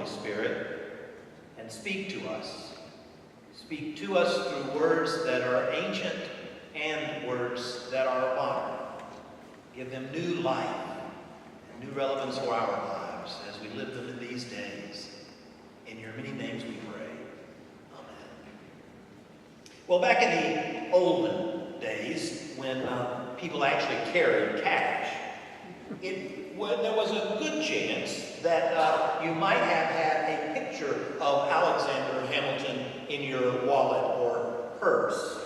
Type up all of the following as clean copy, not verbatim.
Holy Spirit, and speak to us. Speak to us through words that are ancient and words that are modern. Give them new life and new relevance for our lives as we live them in these days. In your many names we pray. Amen. Well, back in the olden days, when people actually carried cash, there was a good chance that you might have had a picture of Alexander Hamilton in your wallet or purse.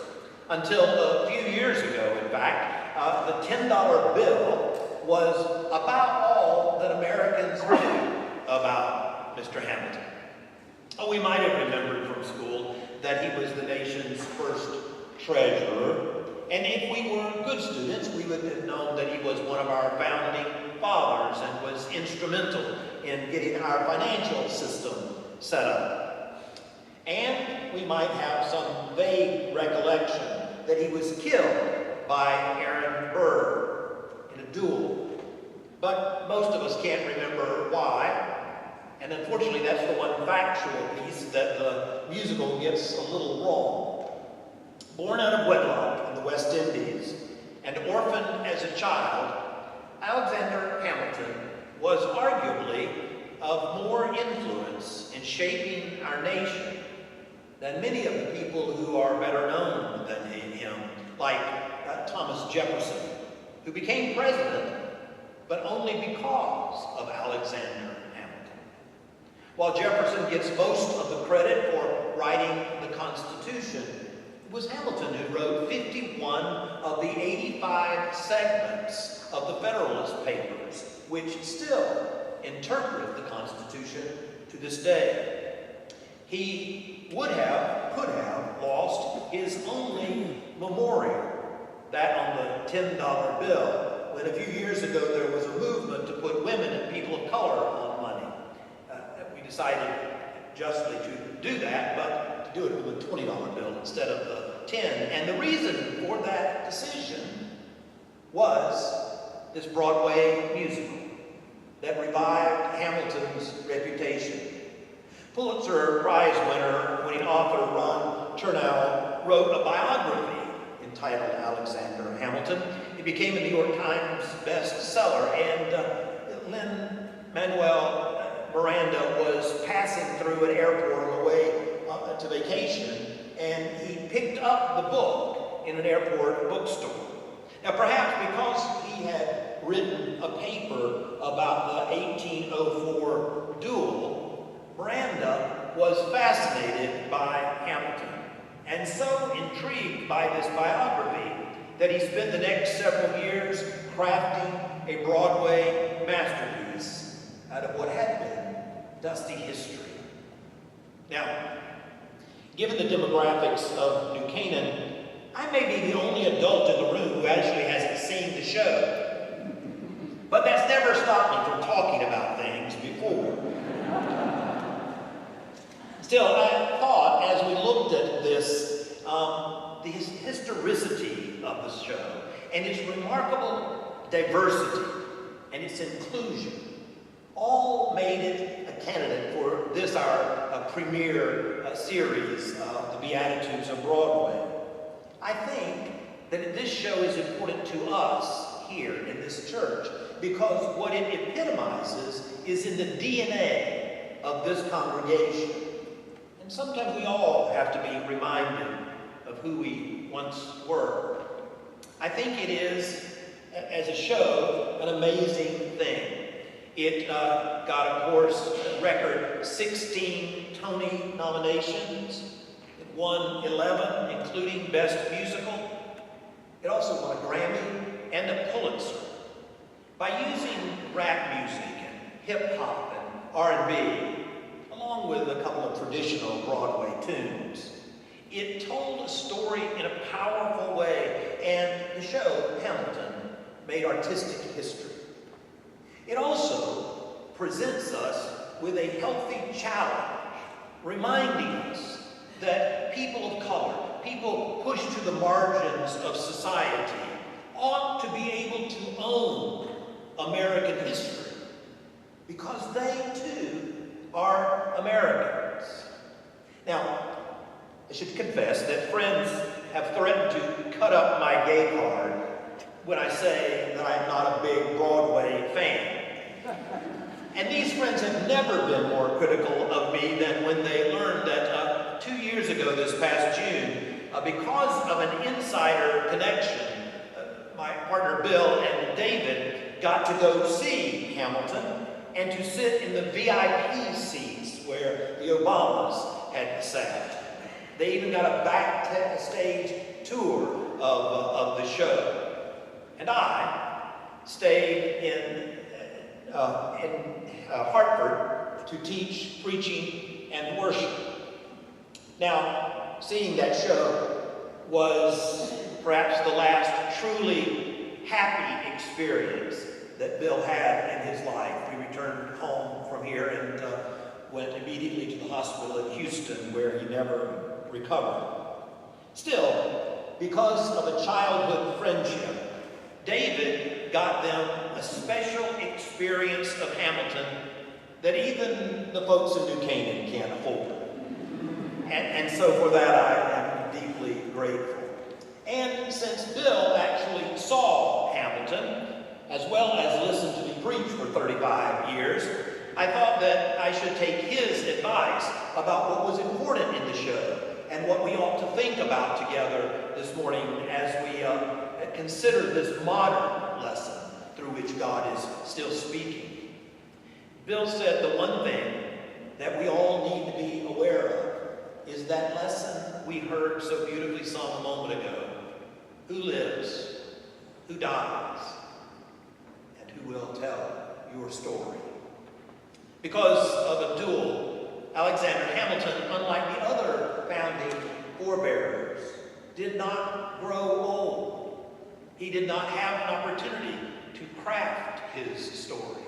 Until a few years ago, in fact, the $10 bill was about all that Americans knew about Mr. Hamilton. Oh, we might have remembered from school that he was the nation's first treasurer. And if we were good students, we would have known that he was one of our founding fathers and was instrumental in getting our financial system set up. And we might have some vague recollection that he was killed by Aaron Burr in a duel. But most of us can't remember why. And unfortunately, that's the one factual piece that the musical gets a little wrong. Born out of wedlock in the West Indies and orphaned as a child, Alexander Hamilton was arguably of more influence in shaping our nation than many of the people who are better known than him, like Thomas Jefferson, who became president, but only because of Alexander Hamilton. While Jefferson gets most of the credit for writing the Constitution, it was Hamilton who wrote 51 of the 85 segments of the Federalist Papers, which still interpret the Constitution to this day. He could have lost his only memorial, that on the $10 bill, when a few years ago there was a movement to put women and people of color on money. We decided justly to do that, but to do it with a $20 bill instead of the 10. And the reason for that decision was this Broadway musical that revived Hamilton's reputation. Pulitzer Prize winning author Ron Chernow wrote a biography entitled Alexander Hamilton. It became a New York Times bestseller, and Lin-Manuel Miranda was passing through an airport on the way to vacation, and he picked up the book in an airport bookstore. Now, perhaps because he had written a paper about the 1804 duel, Miranda was fascinated by Hamilton, and so intrigued by this biography that he spent the next several years crafting a Broadway masterpiece out of what had been dusty history. Now, given the demographics of New Canaan, I may be the only adult in the room who actually hasn't seen the show. But that's never stopped me from talking about things before. Still, I thought as we looked at this, the historicity of the show and its remarkable diversity and its inclusion all made it a candidate for this, our premier series, the Beatitudes of Broadway. I think that this show is important to us here in this church because what it epitomizes is in the DNA of this congregation. And sometimes we all have to be reminded of who we once were. I think it is, as a show, an amazing thing. It got, of course, a record 16 Tony nominations. It won 11, including Best Musical. It also won a Grammy and a Pulitzer. By using rap music and hip-hop and R&B, along with a couple of traditional Broadway tunes, it told a story in a powerful way, and the show, Hamilton, made artistic history. It also presents us with a healthy challenge, reminding us that people of color, people pushed to the margins of society, ought to be able to own American history, because they too are should confess that friends have threatened to cut up my gay card when I say that I'm not a big Broadway fan. And these friends have never been more critical of me than when they learned that 2 years ago this past June, because of an insider connection, my partner Bill and David got to go see Hamilton and to sit in the VIP seats where the Obamas had sat. They even got a backstage tour of the show. And I stayed in Hartford to teach, preaching, and worship. Now, seeing that show was perhaps the last truly happy experience that Bill had in his life. We returned home from here and went immediately to the hospital in Houston, where he never recovered. Still, because of a childhood friendship, David got them a special experience of Hamilton that even the folks in New Canaan can't afford. And so for that, I am deeply grateful. And since Bill actually saw Hamilton, as well as listened to me preach for 35 years, I thought that I should take his advice about what was important in the show and what we ought to think about together this morning as we consider this modern lesson through which God is still speaking. Bill said the one thing that we all need to be aware of is that lesson we heard so beautifully sung a moment ago. Who lives? Who dies? And who will tell your story? Because of a duel, Alexander Hamilton, unlike the other founding forebearers, did not grow old. He did not have an opportunity to craft his story,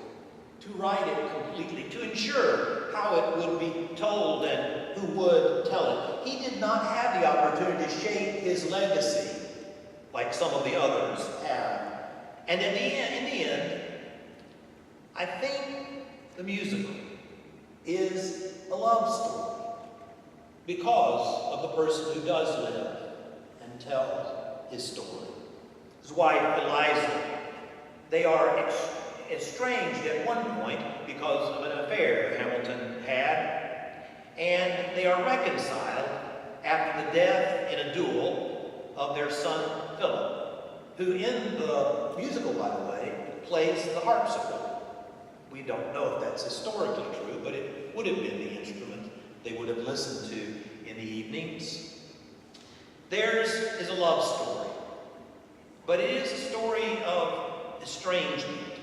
to write it completely, to ensure how it would be told and who would tell it. He did not have the opportunity to shape his legacy like some of the others have. And in the end, I think the musical is a love story because of the person who does live and tells his story. His wife, Eliza, they are estranged at one point because of an affair Hamilton had, and they are reconciled after the death in a duel of their son Philip, who in the musical, by the way, plays the harpsichord. We don't know if that's historically true, but it would have been the instrument they would have listened to in the evenings. Theirs is a love story, but it is a story of estrangement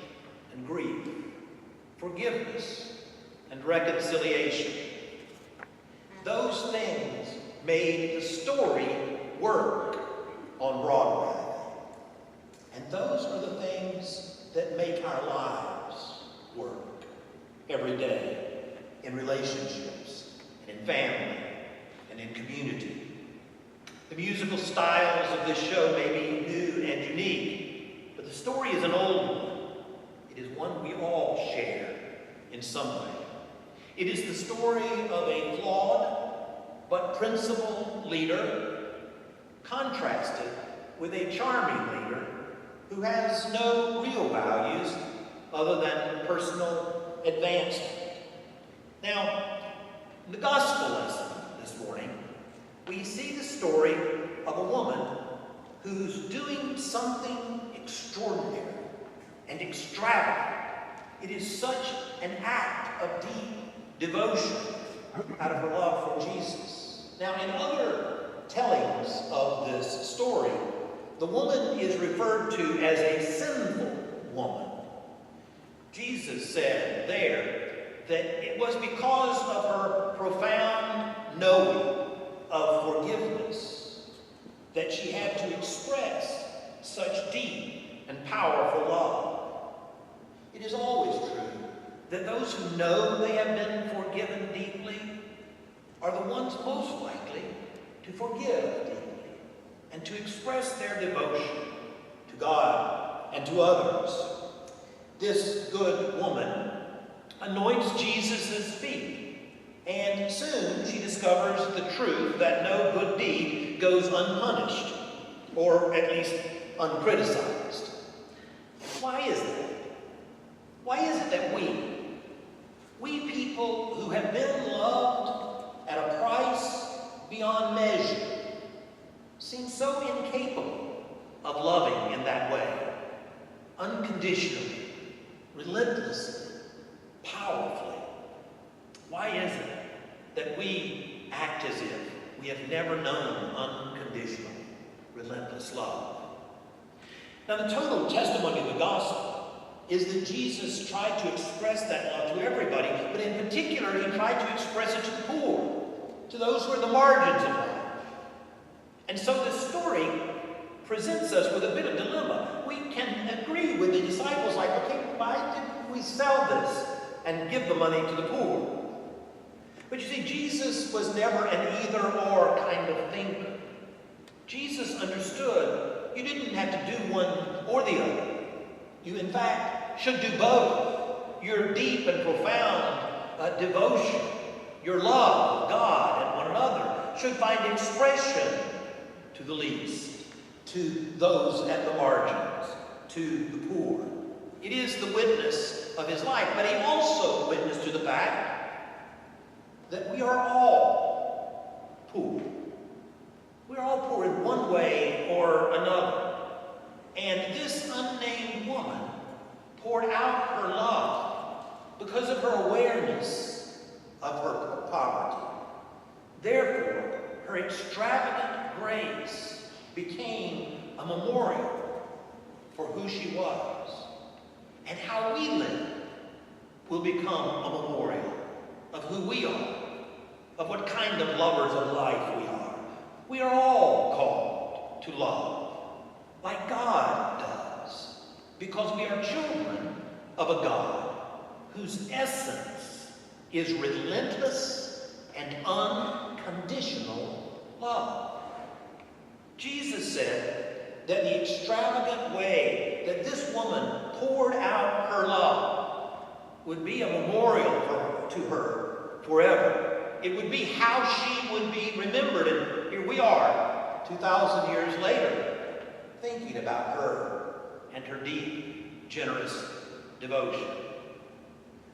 and grief, forgiveness and reconciliation. Those things made the story work on Broadway. And those are the things that make our lives work every day in relationships, and in family, and in community. The musical styles of this show may be new and unique, but the story is an old one. It is one we all share in some way. It is the story of a flawed but principled leader contrasted with a charming leader who has no real values other than personal advancement. Now, in the gospel lesson this morning, we see the story of a woman who's doing something extraordinary and extravagant. It is such an act of deep devotion out of her love for Jesus. Now, in other tellings of this story, the woman is referred to as a sinful woman. Jesus said there that it was because of her profound knowing of forgiveness that she had to express such deep and powerful love. It is always true that those who know they have been forgiven deeply are the ones most likely to forgive deeply and to express their devotion to God and to others. This good woman anoints Jesus' feet And soon she discovers the truth that no good deed goes unpunished, or at least uncriticized. Why is that? Why is it that we people who have been loved at a price beyond measure, seem so incapable of loving in that way, unconditionally, relentlessly, powerfully? Why is it that we act as if we have never known unconditional, relentless love? Now, the total testimony of the gospel is that Jesus tried to express that love to everybody, but in particular, he tried to express it to the poor, to those who are the margins of life. And so this story presents us with a bit of dilemma. We can agree with the disciples, like, okay, why didn't we sell this and give the money to the poor? But you see, Jesus was never an either-or kind of thinker. Jesus understood you didn't have to do one or the other. You, in fact, should do both. Your deep and profound devotion, your love of God and one another should find expression to the least, to those at the margins, to the poor. It is the witness of his life, but he also witnessed to the fact that we are all poor. We are all poor in one way or another. And this unnamed woman poured out her love because of her awareness of her poverty. Therefore, her extravagant grace became a memorial for who she was. And how we live will become a memorial of who we are, of what kind of lovers of life we are. We are all called to love, like God does, because we are children of a God whose essence is relentless and unconditional love. Jesus said that the extravagant way that this woman poured out her love would be a memorial to her forever. It would be how she would be remembered. And here we are, 2,000 years later, thinking about her and her deep, generous devotion.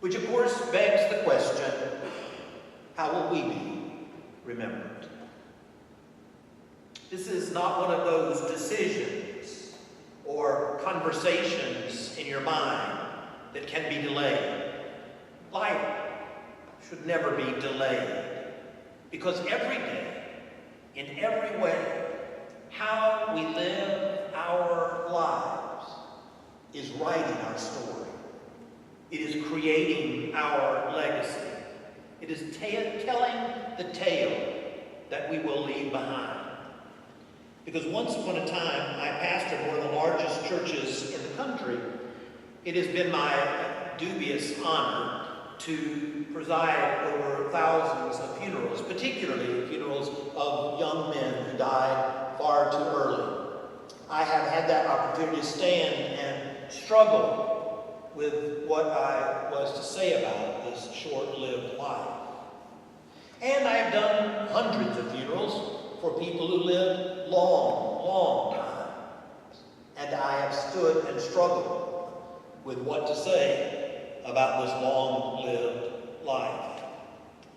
Which, of course, begs the question, how will we be remembered? This is not one of those decisions or conversations in your mind that can be delayed. Life should never be delayed, because every day, in every way, how we live our lives is writing our story. It is creating our legacy. It is telling the tale that we will leave behind. Because once upon a time, I pastored one of the largest churches in the country. It has been my dubious honor to preside over thousands of funerals, particularly funerals of young men who died far too early. I have had that opportunity to stand and struggle with what I was to say about this short-lived life. And I have done hundreds of funerals for people who lived long, long times. And I have stood and struggled with what to say about this long-lived life.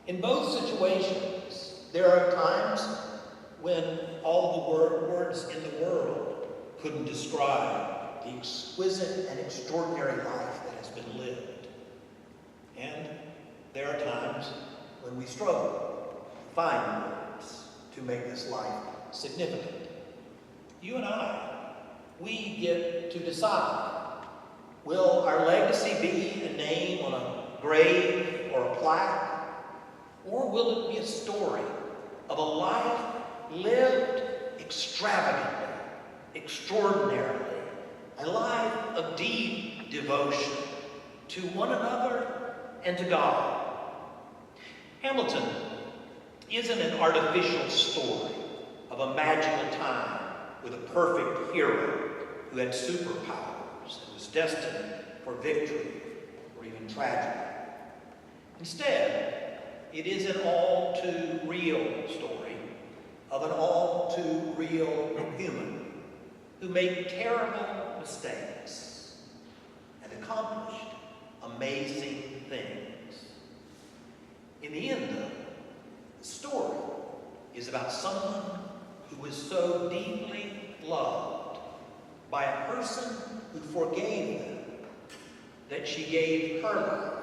In both situations, there are times when all the words in the world couldn't describe the exquisite and extraordinary life that has been lived. And there are times when we struggle to find words to make this life significant. You and I, we get to decide. Will our legacy be a name on a grave or a plaque? Or will it be a story of a life lived extravagantly, extraordinarily, a life of deep devotion to one another and to God? Hamilton isn't an artificial story of a magical time with a perfect hero who had superpowers and was destined for victory or even tragedy. Instead, it is an all too real story of an all too real human who made terrible mistakes and accomplished amazing things. In the end, though, the story is about someone who was so deeply loved by a person who forgave them that she gave her life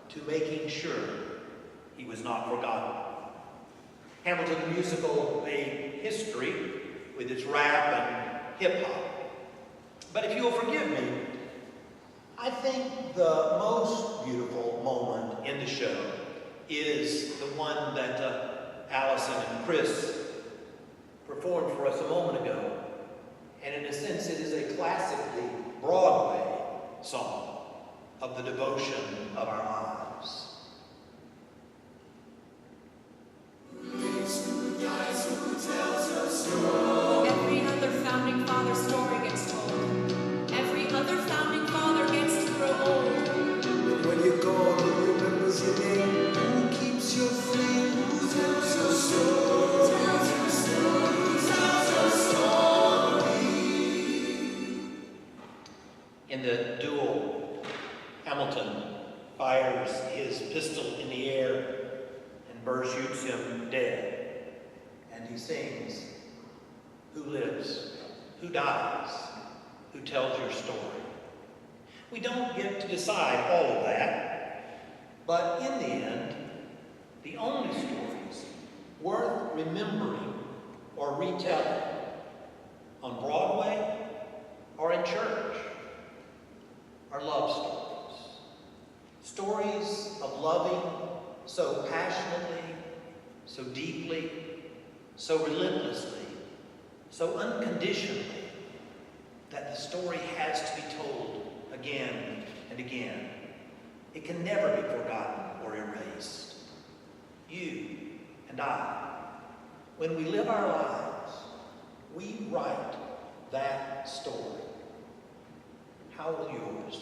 to making sure he was not forgotten. Hamilton the musical made history with its rap and hip-hop. But if you'll forgive me, I think the most beautiful moment in the show is the one that Allison and Chris performed for us a moment ago. And in a sense, it is a classically Broadway song of the devotion of our lives. Every other founding father story gets told. Every other founding father gets to grow old. But when you're gone, who remembers your name? Who keeps your flame? Who tells your story? Tells your story. Tells your story. In the duel, Hamilton fires his pistol in the air and Burr shoots him dead. And he sings, "Who lives? Who dies? Who tells your story?" We don't get to decide all of that, but in the end, the only stories worth remembering or retelling on Broadway or in church are love stories. Stories of loving so passionately, so deeply, so relentlessly, so unconditionally, that the story has to be told again and again. It can never be forgotten or erased. You and I, when we live our lives, we write that story. How will yours